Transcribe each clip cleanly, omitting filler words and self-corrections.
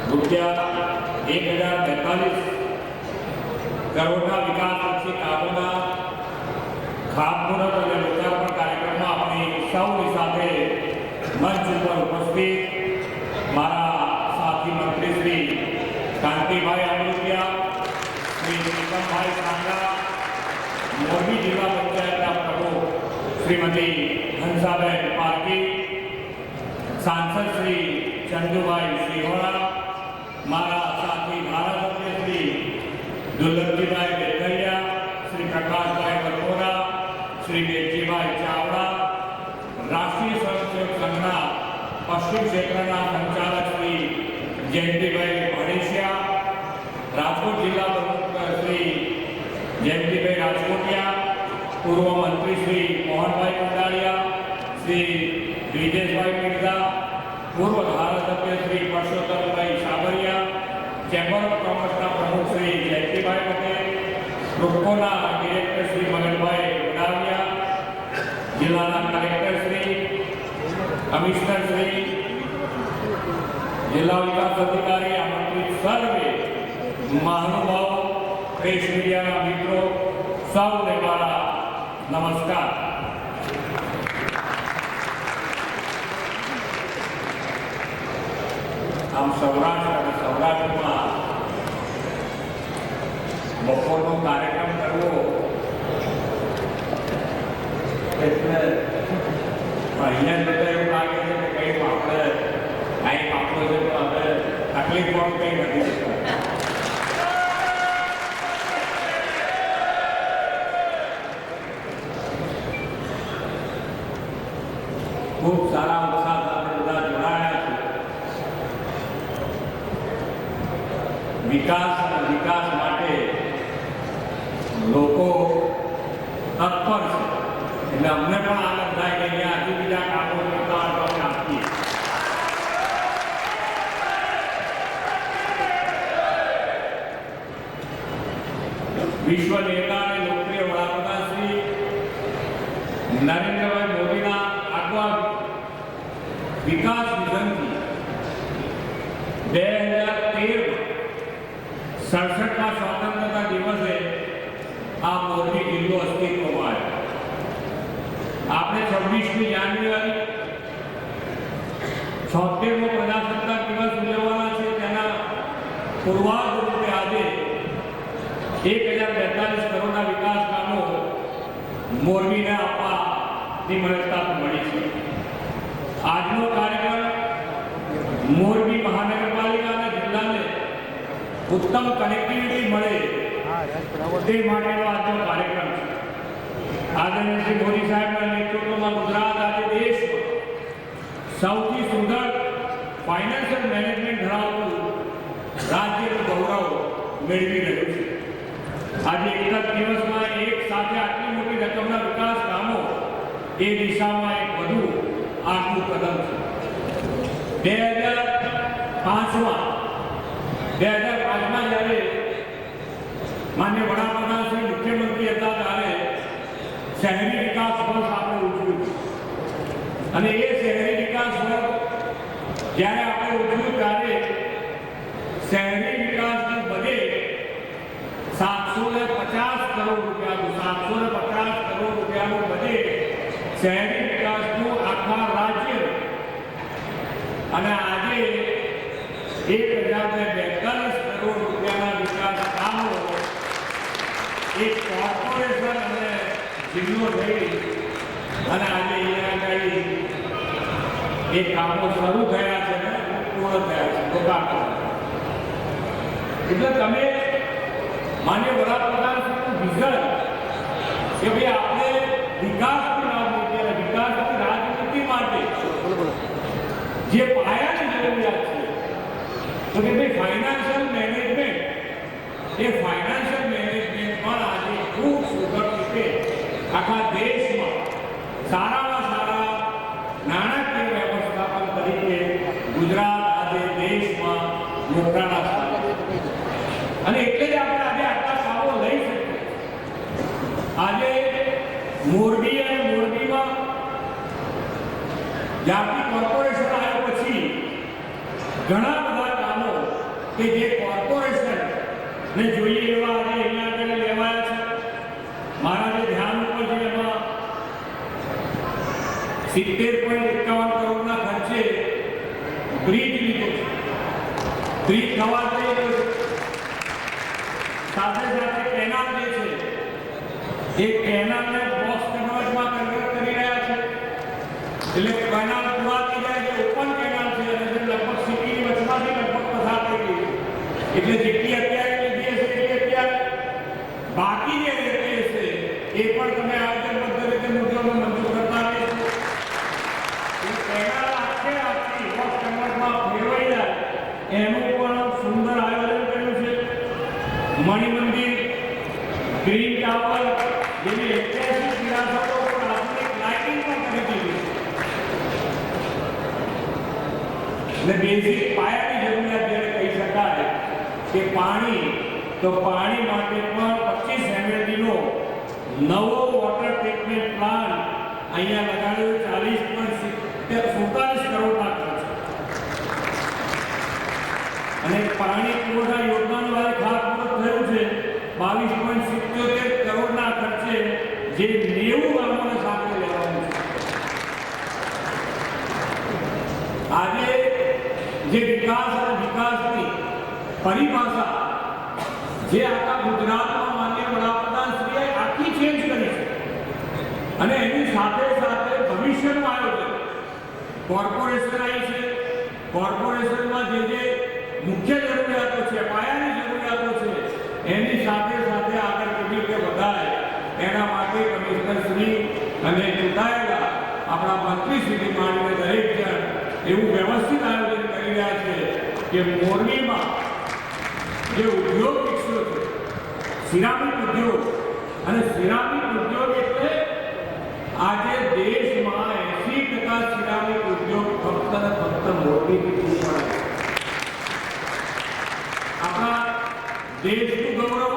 ₹1042 કરોડના વિકાસલક્ષી કામોના ખાતમુહૂર્ત અને લોકાર્પણ કાર્યક્રમમાં આપણી સૌની સાથે મંચ ઉપર ઉપસ્થિત મારા સાથી મંત્રી શ્રી કાંતિભાઈ આંબલિયા, શ્રી નીલમભાઈ સાંગા, મોરબી જિલ્લા પંચાયતના પ્રમુખ શ્રીમતી હંસાબેન પારકી, સાંસદ શ્રી ચંદુભાઈ સિહોરા, મારા સાથી ધારાસભ્ય શ્રી દુર્લભજીભાઈ બેકરિયા, શ્રી પ્રકાશભાઈ વરમોરા, શ્રી બેચીભાઈ ચાવડા, રાષ્ટ્રીય સ્વયંસેવક સંઘના પશ્ચિમ ક્ષેત્રના સંચાલક શ્રી જયંતિભાઈ ભણેશિયા, રાજકોટ જિલ્લા પ્રમુખ શ્રી જયંતિભાઈ રાજકોટિયા, પૂર્વ મંત્રી શ્રી મોહનભાઈ કુંડારિયા, શ્રી બ્રિજેશભાઈ મિર્ઝા, પૂર્વ ધારાસભ્ય શ્રી પરસોત્તમભાઈ સાબરિયા, ચેમ્બર ઓફ કોમર્સના પ્રમુખ શ્રી જયંતિભાઈ પટેલ, રૂપકોના ડિરેક્ટર શ્રી મગનભાઈ વડાવિયા, જિલ્લાના કલેક્ટર શ્રી, કમિશનર શ્રી, જિલ્લા વિકાસ અધિકારી, આમંત્રિત સર્વે મહાનુભાવો, પ્રેસ મીડિયાના મિત્રો, સૌને મારા નમસ્કાર. આમ સૌરાષ્ટ્ર અને સૌરાષ્ટ્રમાં બપોરનો કાર્યક્રમ કરવો એટલે અહીંયા બધા એવું લાગે છે કે કંઈક આપણે ટાઈમ આપણો છે તો આપણે તકલીફ પણ કંઈ નથી શકતા. ખૂબ સારા ઉત્સાહ સાથે બધા જોડાયા છે. વિકાસ અને વિકાસ માટે લોકો તત્પર છે, એટલે અમને પણ આનંદ થાય કે અહીંયા હજુ બીજા કામો કરતા આપીએ. વિશ્વ નેતા અને લોકપ્રિય વડાપ્રધાન શ્રી નરેન્દ્રભાઈ મોદીના આગવા વિકાસ વિઝનથી 2013 67મા સ્વાતંત્ર્યતા દિવસે આ મોરબી જિલ્લો અસ્તિત્વમાં આવ્યો. આપણે 26મી જાન્યુઆરી 76મો પ્રજાસત્તાક દિવસ ઉજવવાના છે. તેના પૂર્વાધ રૂપે આજે 1042 કરોડના વિકાસ કામો મોરબીને આપવાની મળતા મળી છે. આજનો કાર્યક્રમ મોરબી મહાનગરપાલિકા અને જિલ્લાને ઉત્તમ કનેક્ટિવિટી મળે તે માટેનો આજનો કાર્યક્રમ છે. આદરણીય શ્રી મોદી સાહેબના નેતૃત્વમાં ગુજરાત આજે દેશમાં સૌથી સુંદર ફાઇનાન્શિયલ મેનેજમેન્ટ ધરાવતું રાજ્યનું ગૌરવ મેળવી રહ્યું છે. આજે એક જ દિવસમાં એક સાથે આટલી મોટી રકમના વિકાસ કામો એ દિશામાં એક વધુ આગવું કદમ છે. 2005માં જ્યારે માન્ય વડાપ્રધાન શ્રી મુખ્યમંત્રી હતા ત્યારે શહેરી વિકાસ વર્ષ આપણે ઉજવ્યું અને એ શહેરી વિકાસ વર્ષ જ્યારે આપણે ઉજવ્યું ત્યારે શહેરી વિકાસની બજેટ 750 કરોડ રૂપિયાનું 750 કરોડ રૂપિયાનું બજેટ શહેરી વિકાસનું આખા રાજ્ય અને આજે 1042 કરોડ રૂપિયાના વિકાસ કામો એક કોર્પોરેશન અને જિલ્લો થઈ અને આજે અહીંયા આગળ એ કામો શરૂ થયા છે ને પૂર્ણ થયા છે. લોકાર્પણ એટલે તમે માન્ય વડાપ્રધાનનું વિઝન કે ભાઈ આપણે વિકાસની રાજનીતિ અને વિકાસની રાજનીતિ માટે જે પાયાની જરૂરિયાત છે તો કે ભાઈ ફાઇનાન્શિયલ મેનેજમેન્ટ, એ ફાઇનાન્શિયલ મેનેજમેન્ટ પણ આજે ખૂબ સુઘડ રીતે આખા દેશમાં સારામાં સારા નાણાકીય વ્યવસ્થાપન તરીકે ગુજરાત આજે દેશમાં મોખરાના સ્થાને અને એટલે જ આપણે આજે આટલા કામો લઈ શકીએ. આજે મોરબી અને મોરબીમાં જ્યારથી કોર્પોરેશન આવ્યા પછી ઘણા બધા કામો કે જે કોર્પોરેશન ને જોઈએ એવા આજે અહીંયા આગળ લેવાયા છે. મારા જે ધ્યાન ઉપર છે એમાં 70.51 કરોડના ખર્ચે બ્રિજ લીધો છે. બ્રિજ થવા જઈ રહ્યો છે. સાથે સાથે કેનાલ જે છે એ કેનાલને બોક્સ કન્વર્ટમાં કન્વર્ટ કરી રહ્યા છે. એટલે કેનાલ પૂરા થઈ જાય જે ઓપન કેનાલ છે અને જે લગભગ સિટીની વચમાંથી લગભગ પસાર થઈ ગઈ છે. એટલે જેટલી અત્યારે લીધી હશે એટલી અત્યારે બાકી જે રહેતી હશે એ પણ તમે આયોજનબદ્ધ રીતે મુદ્દામાં મંજૂર કરતા રહેશો. એ કેનાલ આખી બોક્સ કન્વર્ટમાં ફેરવાઈ જાય એનું પણ સુંદર આયોજન કર્યું છે. મણિમંદિર, ગ્રીન ટાવર જેવી ઐતિહાસિક વિરાસતો પર આધુનિક લાઇટિંગ પણ કરી દીધી છે. બેઝિક પાયાની જરૂરિયાત જેને કહી શકાય કે પાણી, તો પાણી માટે પણ 25 MLD નો નવો વોટર ટ્રીટમેન્ટ પ્લાન્ટ અહીંયા લગાડ્યો 40.47 કરોડના ખર્ચે. અને પાણી પુરવઠા યોજનાનું આજે ખાતમુહૂર્ત થયું છે 22.77 કરોડના ખર્ચે, જે 90 ગામોને સાથે લેવાનું છે. આજે જે વિકાસ અને વિકાસની પરિભાષા જે આખા ગુજરાતમાં માન્ય વડાપ્રધાનશ્રીએ આખી ચેન્જ કરી છે અને એની સાથે સાથે ભવિષ્યનું આયોજન કોર્પોરેશન આવી છે. કોર્પોરેશનમાં જે મુખ્ય જરૂરિયાતો છે, પાયાની જરૂરિયાતો છે, એની સાથે સાથે આગળ કેવી રીતે વધાય એના માટે કમિશનર શ્રી અને ચૂંટાયેલા આપણા મંત્રીશ્રીની માંડીને દરેક જણ એવું વ્યવસ્થિત આયોજન કરી રહ્યા છે કે મોરબીમાં જે ઉદ્યોગ વિકસ્યો છે, સિરામિક ઉદ્યોગ, અને સિરામિક ઉદ્યોગ એટલે આજે દેશમાં 80% સિરામિક ઉદ્યોગ ફક્ત ને ફક્ત મોરબીથી પૂરું પડે. આપણા દેશનું ગૌરવ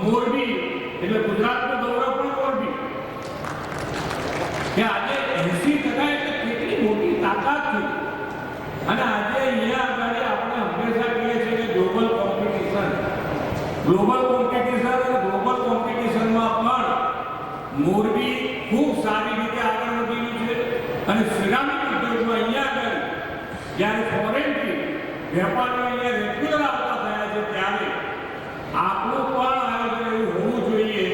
મોરબી એટલે ગુજરાતનું ગૌરવ પણ મોરબી. કે આજે 80% એટલે કેટલી મોટી તાકાત છે. અને આજે અહીંયા આગળ આપણે હંમેશા કહીએ છીએ કે ગ્લોબલ કોમ્પિટિશન અને ગ્લોબલ કોમ્પિટિશનમાં પણ મોરબી ખૂબ સારી રીતે આગળ વધી રહ્યું છે. અને સિરામિક ઉદ્યોગમાં અહીંયા આગળ જ્યારે ફોરેનથી વેપારીઓ અહીંયા રેગ્યુલર આવતા થયા છે ત્યારે આપણું પણ આયોજન એવું હોવું જોઈએ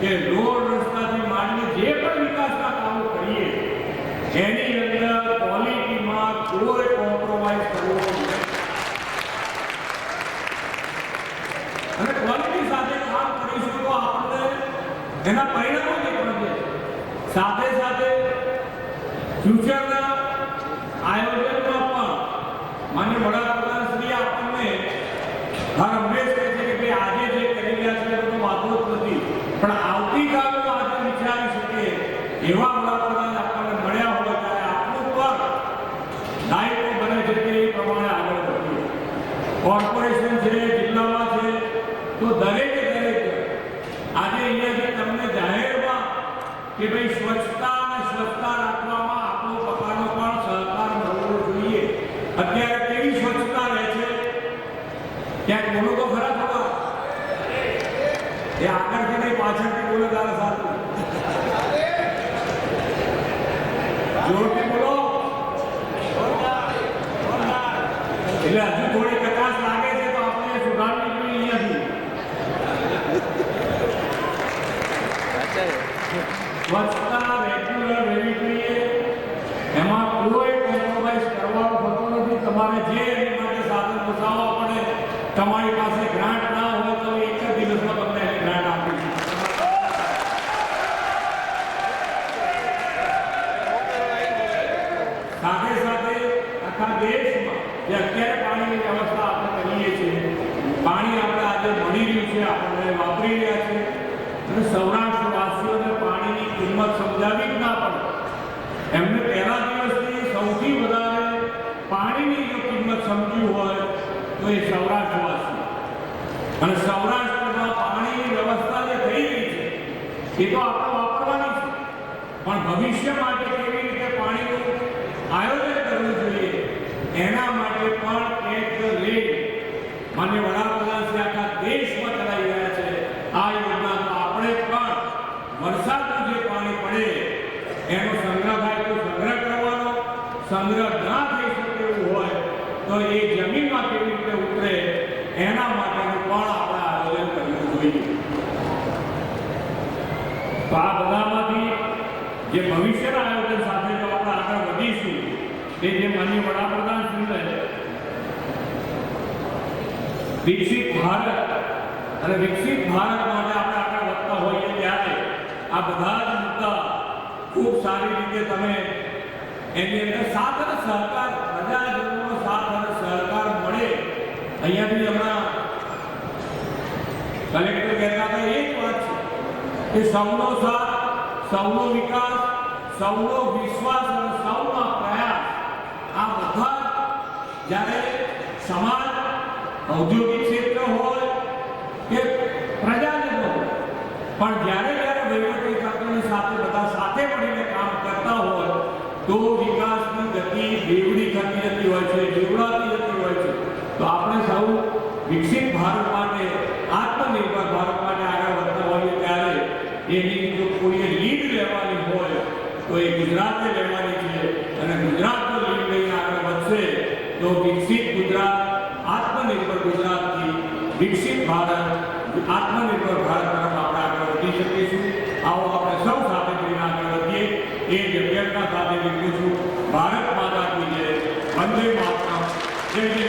કે રોડ રસ્તાથી માંડીને જે પણ વિકાસના કામો કરીએ એની અંદર ક્વોલિટીમાં કોઈ કોમ્પ્રોમાઇઝ કરવો નહીં. અને ક્વોલિટી સાથે કામ કરીશું તો આપણને એના પરિણામો દેખાશે. સાથે સાથે ફ્યુચરના આયોજનમાં પણ માન્ય વડાપ્રધાનશ્રી આપણને હર હંમેશ કહે છે કે ભાઈ આજે જે કરી રહ્યા છે તો વાંધો જ નથી, પણ આવતીકાલનો આજે વિચારી શકીએ એવા વડાપ્રધાન આપણને મળ્યા હોય ત્યારે આપણું પણ દાયિત્વ બને છે કે એ પ્રમાણે આગળ વધીએ. કોર્પોરેશન છે, જિલ્લામાં છે, તો દરેકે દરેક આજે અહીંયાથી તમને જાહેરમાં કે ભાઈ સ્વચ્છતા રાખવામાં આપણો પોતાનો પણ સહકાર મળવો જોઈએ. અત્યારે કેવી સ્વચ્છતા રહે છે ક્યાંક બોલો તો ખરા થોડા, એ આગળથી નહીં પાછળથી બોલો તારા સારું જોરથી બોલો. એટલે હજુ થોડી કચાશ લાગે છે તો આપણે સુધારવી જોઈએ. અહીંયાથી સ્વચ્છતા રેગ્યુલર રહેવી જોઈએ. એમાં કોઈ કોમ્પ્રોમાઇઝ કરવાનો થતો નથી. તમારે જે એની માટે સાધન બસાવવા પડે, તમારી પાસે ગ્રાન્ટ ના હોય તો એક જ દિવસમાં તમને એની ગ્રાન્ટ આપી છે. સાથે સાથે આખા દેશમાં જે અત્યારે પાણીની વ્યવસ્થા આપણે કરીએ છીએ, પાણી આપણે આજે મળી રહ્યું છે, આપણે વાપરી રહ્યા છીએ. અને સૌરાષ્ટ્રવાસીઓને પાણીની કિંમત સમજાવી જ ના પડે. એમને પહેલા દિવસથી સૌથી વધારે પાણીની જો કિંમત સમજ્યું હોય તો એ સૌરાષ્ટ્રવાસી. અને સૌરાષ્ટ્રમાં પાણીની વ્યવસ્થા જે થઈ રહી છે એ તો આપણે વાપરવાની છે, પણ ભવિષ્ય માટે કેવી રીતે પાણીનું આયોજન કરવું જોઈએ એના માટે પણ એક લેન માન્ય વડાપ્રધાન શ્રી આખા દેશમાં ચલાવી રહ્યા છે આ યોજના. તો આપણે પણ વરસાદનું જે પાણી પડે એનો સંગ્રહ થાય તો સંગ્રહ કરવાનો, સંગ્રહ ના થઈ શકે એવું હોય તો એ જમીનમાં કેવી રીતે ઉતરે એના માટેનું પણ આપણે આયોજન કરવું જોઈએ. તો આ બધામાંથી જે ભવિષ્યના આયોજન સાથે જો આપણે આગળ વધીશું તે જે માનનીય વડાપ્રધાન શ્રીને વિકસિત ભારત અને વિકસિત ભારત માટે આપણે આગળ વધતા હોઈએ ત્યારે આ બધા જ મુદ્દા ખૂબ સારી રીતે તમે એની અંદર સાથ અને સહકાર, પ્રજાજનોનો સાથ અને સહકાર મળે. અહીંયાથી હમણાં કલેક્ટર કહેતા હતા એ જ વાત છે કે સૌનો સાથ, સૌનો વિકાસ, સૌનો વિશ્વાસ અને સૌનો પ્રયાસ આ બધા જ્યારે સમાજ, ઔદ્યોગિક ક્ષેત્ર હોય કે પ્રજાજનો પણ જ્યારે વહીવટી તંત્રની સાથે બધા સાથે મળીને કામ કરતા હોય તો વિકાસની ગતિ બેવડી થતી જતી હોય છે, બેવડાતી જતી હોય છે. તો આપણે સૌ વિકસિત ભારત માટે, આત્મનિર્ભર ભારત માટે આગળ વધતા હોઈએ ત્યારે એની જો કોઈએ લીડ લેવાની હોય તો એ ગુજરાતે લેવાની છે. અને ગુજરાતનો લીડ લઈને આગળ વધશે તો વિકસિત ગુજરાત, આત્મનિર્ભર ગુજરાતથી વિકસિત ભારત, આત્મનિર્ભર ભારત તરફ આપણે આગળ વધી શકીશું. આવો આપણે સૌ સાથે મળીને આગળ વધીએ એ જ અભ્યર્થના સાથે વિકું છું. ભારત માતા કી જય, વંદે માતરમ, જય જય